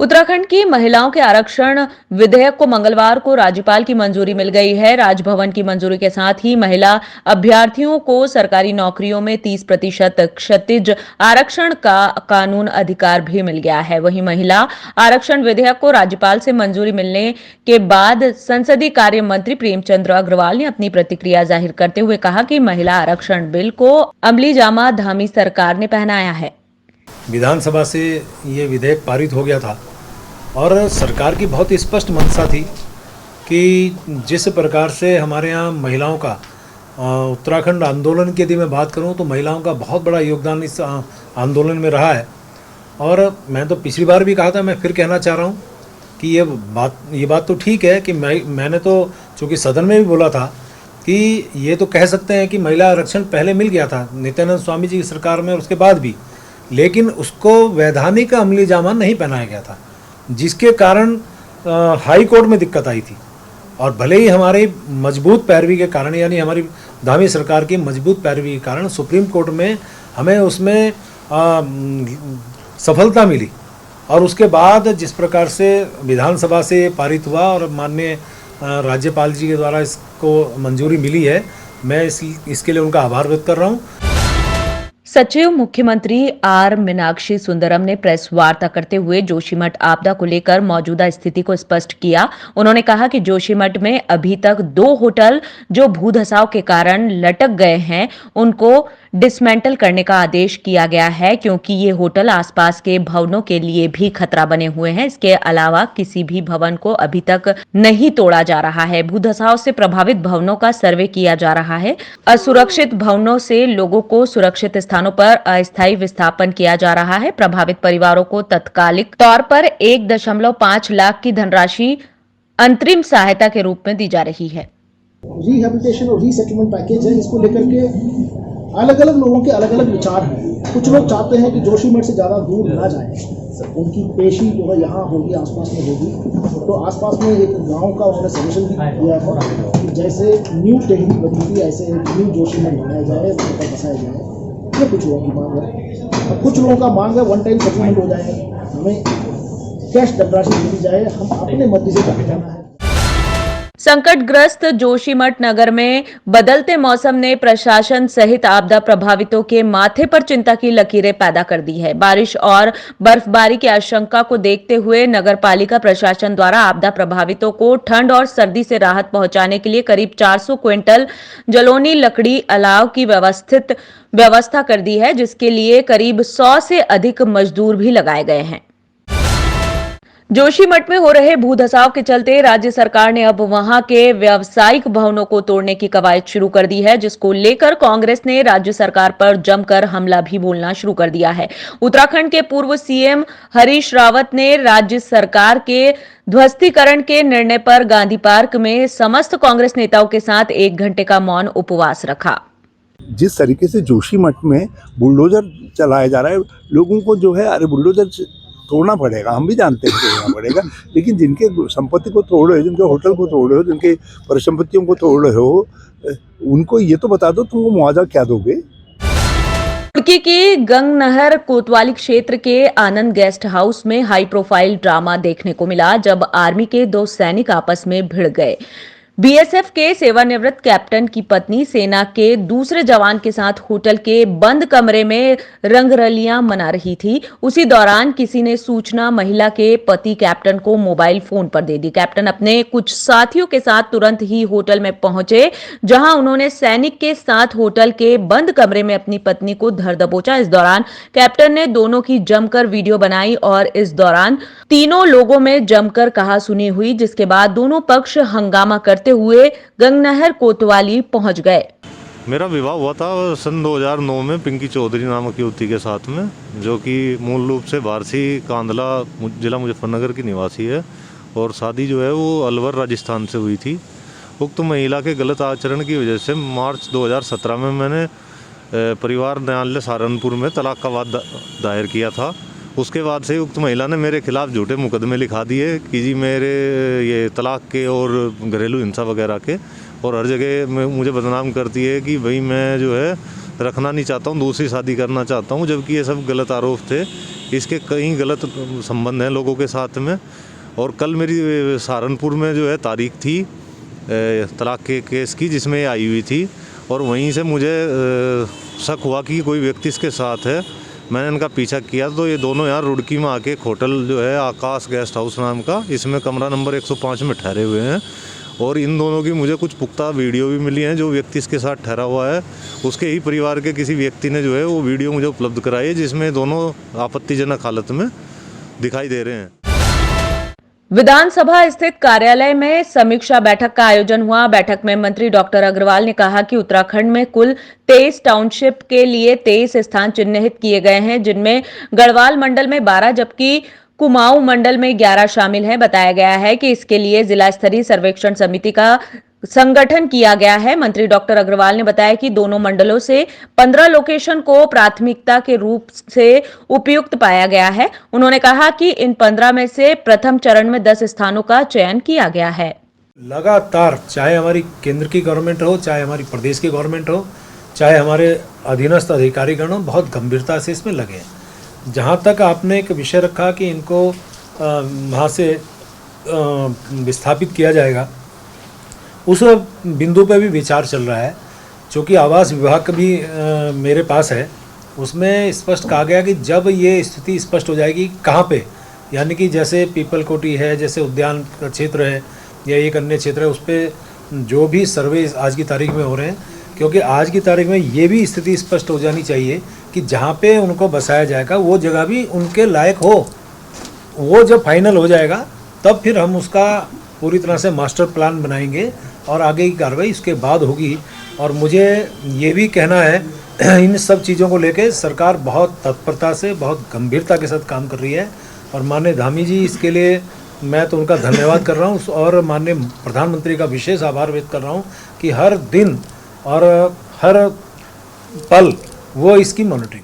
उत्तराखंड की महिलाओं के आरक्षण विधेयक को मंगलवार को राज्यपाल की मंजूरी मिल गई है। राजभवन की मंजूरी के साथ ही महिला अभ्यर्थियों को सरकारी नौकरियों में 30% क्षतिज आरक्षण का कानून अधिकार भी मिल गया है। वहीं महिला आरक्षण विधेयक को राज्यपाल से मंजूरी मिलने के बाद संसदीय कार्य मंत्री प्रेमचंद अग्रवाल ने अपनी प्रतिक्रिया जाहिर करते हुए कहा कि महिला आरक्षण बिल को अमली जामा धामी सरकार ने पहनाया है। विधानसभा से ये विधेयक पारित हो गया था और सरकार की बहुत स्पष्ट मंशा थी कि जिस प्रकार से हमारे यहाँ महिलाओं का उत्तराखंड आंदोलन की यदि मैं बात करूँ तो महिलाओं का बहुत बड़ा योगदान इस आंदोलन में रहा है। और मैं तो पिछली बार भी कहा था, मैं फिर कहना चाह रहा हूँ कि ये बात तो ठीक है कि मैंने तो चूँकि सदन में भी बोला था कि ये तो कह सकते हैं कि महिला आरक्षण पहले मिल गया था नित्यानंद स्वामी जी की सरकार में और उसके बाद भी, लेकिन उसको वैधानिक अमली जामा नहीं पहनाया गया था, जिसके कारण हाई कोर्ट में दिक्कत आई थी। और भले ही हमारी मजबूत पैरवी के कारण, यानी हमारी धामी सरकार की मजबूत पैरवी के कारण सुप्रीम कोर्ट में हमें उसमें सफलता मिली और उसके बाद जिस प्रकार से विधानसभा से पारित हुआ और माननीय राज्यपाल जी के द्वारा इसको मंजूरी मिली है, मैं इसके लिए उनका आभार व्यक्त कर रहा हूँ। सचिव मुख्यमंत्री आर मीनाक्षी सुंदरम ने प्रेस वार्ता करते हुए जोशीमठ आपदा को लेकर मौजूदा स्थिति को स्पष्ट किया। उन्होंने कहा कि जोशीमठ में अभी तक 2 होटल जो भूधसाव के कारण लटक गए हैं, उनको डिसमेंटल करने का आदेश किया गया है, क्योंकि ये होटल आसपास के भवनों के लिए भी खतरा बने हुए हैं। इसके अलावा किसी भी भवन को अभी तक नहीं तोड़ा जा रहा है। भूधसाव से प्रभावित भवनों का सर्वे किया जा रहा है। असुरक्षित भवनों से लोगों को सुरक्षित स्थानों पर अस्थायी विस्थापन किया जा रहा है। प्रभावित परिवारों को तत्कालिक तौर पर 1.5 लाख की धनराशि अंतरिम सहायता के रूप में दी जा रही है। रिहैबिलिटेशन और रीसेटलमेंट पैकेज है, इसको लेकर के अलग अलग लोगों के अलग अलग विचार हैं। कुछ लोग चाहते हैं कि जोशीमठ से ज़्यादा दूर ना जाए, उनकी पेशी जो है यहाँ होगी, आसपास में होगी। तो आसपास में एक गांव का उन्होंने सजेशन भी दिया था कि जैसे न्यू टेहरी बनी थी ऐसे न्यू जोशीमठ बनाया जाए, बसाया जाए। ये कुछ लोगों की मांग है। कुछ लोगों का मांग है 1 टाइम सेटलमेंट हो जाए, हमें कैश धनराशि दी जाए, हम अपने मर्जी से कहा जाना है। संकटग्रस्त जोशीमठ नगर में बदलते मौसम ने प्रशासन सहित आपदा प्रभावितों के माथे पर चिंता की लकीरें पैदा कर दी है। बारिश और बर्फबारी की आशंका को देखते हुए नगर पालिका प्रशासन द्वारा आपदा प्रभावितों को ठंड और सर्दी से राहत पहुंचाने के लिए करीब 400 क्विंटल जलोनी लकड़ी अलाव की व्यवस्था कर दी है, जिसके लिए करीब 100 से अधिक मजदूर भी लगाए गए हैं। जोशीमठ में हो रहे भूधसाव के चलते राज्य सरकार ने अब वहां के व्यावसायिक भवनों को तोड़ने की कवायद शुरू कर दी है, जिसको लेकर कांग्रेस ने राज्य सरकार पर जमकर हमला भी बोलना शुरू कर दिया है। उत्तराखंड के पूर्व सीएम हरीश रावत ने राज्य सरकार के ध्वस्तीकरण के निर्णय पर गांधी पार्क में समस्त कांग्रेस नेताओं के साथ 1 घंटे का मौन उपवास रखा। जिस तरीके से जोशीमठ में बुलडोजर चलाया जा रहा है, लोगों को जो है अरे बुलडोजर तोड़ना पड़ेगा, हम भी जानते हैं तोड़ना पड़ेगा, लेकिन जिनके संपत्ति को तोड़ रहे हो, जिनके होटल को तोड़ रहे हो, जिनके परिसंपत्तियों को तोड़ रहे हो, उनको ये तो बता दो तुमको मुआवजा क्या दोगे। रुड़की की गंगनहर कोतवाली क्षेत्र के आनंद गेस्ट हाउस में हाई प्रोफाइल ड्रामा देखने को मिला, जब आर्मी के 2 सैनिक आपस में भिड़ गए। बीएसएफ के सेवानिवृत्त कैप्टन की पत्नी सेना के दूसरे जवान के साथ होटल के बंद कमरे में रंगरलियां मना रही थी। उसी दौरान किसी ने सूचना महिला के पति कैप्टन को मोबाइल फोन पर दे दी। कैप्टन अपने कुछ साथियों के साथ तुरंत ही होटल में पहुंचे, जहां उन्होंने सैनिक के साथ होटल के बंद कमरे में अपनी पत्नी को धर दबोचा। इस दौरान कैप्टन ने दोनों की जमकर वीडियो बनाई और इस दौरान तीनों लोगों में जमकर कहासुनी हुई, जिसके बाद दोनों पक्ष हंगामा करते हुए गंगनहर कोतवाली पहुंच गए। मेरा विवाह हुआ था सन 2009 में पिंकी चौधरी नामक युवती के साथ में, जो कि मूल रूप से वारसी कांदला जिला मुजफ्फरनगर की निवासी है और शादी जो है वो अलवर राजस्थान से हुई थी। उक्त महिला के गलत आचरण की वजह से मार्च 2017 में मैंने परिवार न्यायालय सहारनपुर में तलाक का वाद दायर किया था। उसके बाद से उक्त महिला ने मेरे खिलाफ झूठे मुकदमे लिखा दिए कि जी मेरे ये तलाक के और घरेलू हिंसा वगैरह के, और हर जगह मुझे बदनाम करती है कि भाई मैं जो है रखना नहीं चाहता हूँ, दूसरी शादी करना चाहता हूँ, जबकि ये सब गलत आरोप थे। इसके कई गलत संबंध हैं लोगों के साथ में। और कल मेरी सहारनपुर में जो है तारीख थी तलाक के केस की, जिसमें ये आई हुई थी, और वहीं से मुझे शक हुआ कि कोई व्यक्ति इसके साथ है। मैंने इनका पीछा किया तो ये दोनों यहाँ रुड़की में आके एक होटल जो है आकाश गेस्ट हाउस नाम का, इसमें कमरा नंबर 105 में ठहरे हुए हैं। और इन दोनों की मुझे कुछ पुख्ता वीडियो भी मिली हैं। जो व्यक्ति इसके साथ ठहरा हुआ है उसके ही परिवार के किसी व्यक्ति ने जो है वो वीडियो मुझे उपलब्ध कराई है, जिसमें दोनों आपत्तिजनक हालत में दिखाई दे रहे हैं। विधानसभा स्थित कार्यालय में समीक्षा बैठक का आयोजन हुआ। बैठक में मंत्री डॉक्टर अग्रवाल ने कहा कि उत्तराखंड में कुल 23 टाउनशिप के लिए 23 स्थान चिन्हित किए गए हैं, जिनमें गढ़वाल मंडल में 12 जबकि कुमाऊं मंडल में 11 शामिल हैं। बताया गया है कि इसके लिए जिला स्तरीय सर्वेक्षण समिति का संगठन किया गया है। मंत्री डॉक्टर अग्रवाल ने बताया कि दोनों मंडलों से 15 लोकेशन को प्राथमिकता के रूप से उपयुक्त पाया गया है। उन्होंने कहा कि इन 15 में से प्रथम चरण में 10 स्थानों का चयन किया गया है। लगातार चाहे हमारी केंद्र की गवर्नमेंट हो, चाहे हमारी प्रदेश की गवर्नमेंट हो, चाहे हमारे अधीनस्थ अधिकारीगण हो, बहुत गंभीरता से इसमें लगे हैं। जहाँ तक आपने एक विषय रखा कि इनको वहाँ से विस्थापित किया जाएगा, उस बिंदु पे भी विचार चल रहा है। चूँकि आवास विभाग भी मेरे पास है, उसमें स्पष्ट कहा गया कि जब ये स्थिति स्पष्ट हो जाएगी कहाँ पे, यानी कि जैसे पीपल कोटी है, जैसे उद्यान का क्षेत्र है या एक अन्य क्षेत्र है, उस पर जो भी सर्वे आज की तारीख में हो रहे हैं, क्योंकि आज की तारीख में ये भी स्थिति स्पष्ट हो जानी चाहिए कि जहाँ पे उनको बसाया जाएगा वो जगह भी उनके लायक हो। वो जब फाइनल हो जाएगा तब फिर हम उसका पूरी तरह से मास्टर प्लान बनाएंगे और आगे की कार्रवाई इसके बाद होगी। और मुझे ये भी कहना है इन सब चीज़ों को लेके सरकार बहुत तत्परता से, बहुत गंभीरता के साथ काम कर रही है। और माननीय धामी जी, इसके लिए मैं तो उनका धन्यवाद कर रहा हूँ और माननीय प्रधानमंत्री का विशेष आभार व्यक्त कर रहा हूँ कि हर दिन और हर पल वो इसकी मॉनिटरिंग